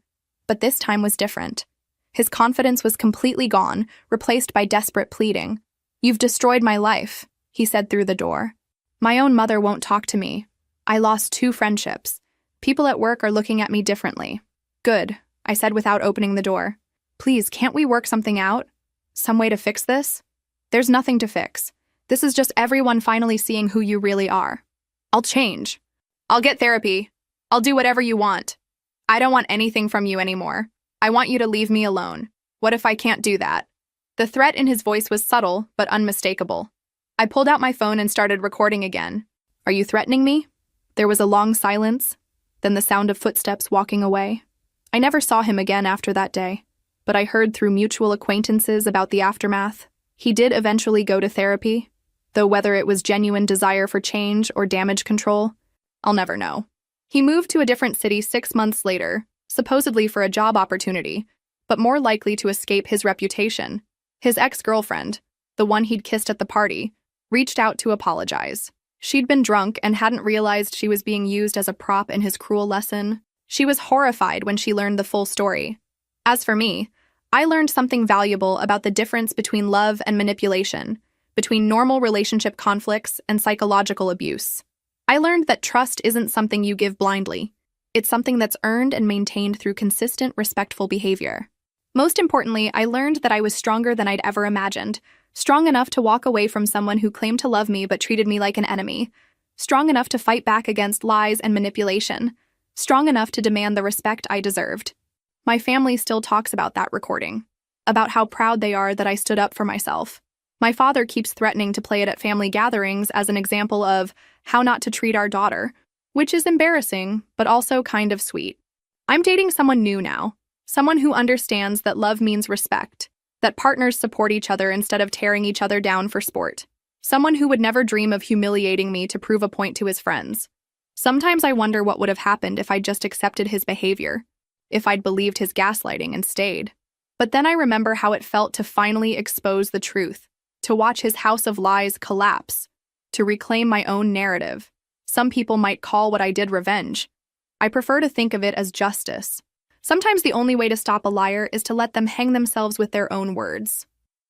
But this time was different. His confidence was completely gone, replaced by desperate pleading. "You've destroyed my life," he said through the door. "My own mother won't talk to me. I lost 2 friendships. People at work are looking at me differently." "Good," I said without opening the door. "Please, can't we work something out? Some way to fix this?" "There's nothing to fix. This is just everyone finally seeing who you really are. I'll change. I'll get therapy. I'll do whatever you want. I don't want anything from you anymore. I want you to leave me alone. What if I can't do that?" The threat in his voice was subtle, but unmistakable. I pulled out my phone and started recording again. "Are you threatening me?" There was a long silence, then the sound of footsteps walking away. I never saw him again after that day, but I heard through mutual acquaintances about the aftermath. He did eventually go to therapy, though whether it was genuine desire for change or damage control, I'll never know. He moved to a different city 6 months later, supposedly for a job opportunity, but more likely to escape his reputation. His ex-girlfriend, the one he'd kissed at the party, reached out to apologize. She'd been drunk and hadn't realized she was being used as a prop in his cruel lesson. She was horrified when she learned the full story. As for me, I learned something valuable about the difference between love and manipulation, between normal relationship conflicts and psychological abuse. I learned that trust isn't something you give blindly. It's something that's earned and maintained through consistent, respectful behavior. Most importantly, I learned that I was stronger than I'd ever imagined, strong enough to walk away from someone who claimed to love me but treated me like an enemy, strong enough to fight back against lies and manipulation, strong enough to demand the respect I deserved. My family still talks about that recording, about how proud they are that I stood up for myself. My father keeps threatening to play it at family gatherings as an example of how not to treat our daughter, which is embarrassing, but also kind of sweet. I'm dating someone new now, someone who understands that love means respect, that partners support each other instead of tearing each other down for sport, someone who would never dream of humiliating me to prove a point to his friends. Sometimes I wonder what would have happened if I'd just accepted his behavior, if I'd believed his gaslighting and stayed. But then I remember how it felt to finally expose the truth, to watch his house of lies collapse, to reclaim my own narrative. Some people might call what I did revenge. I prefer to think of it as justice. Sometimes the only way to stop a liar is to let them hang themselves with their own words.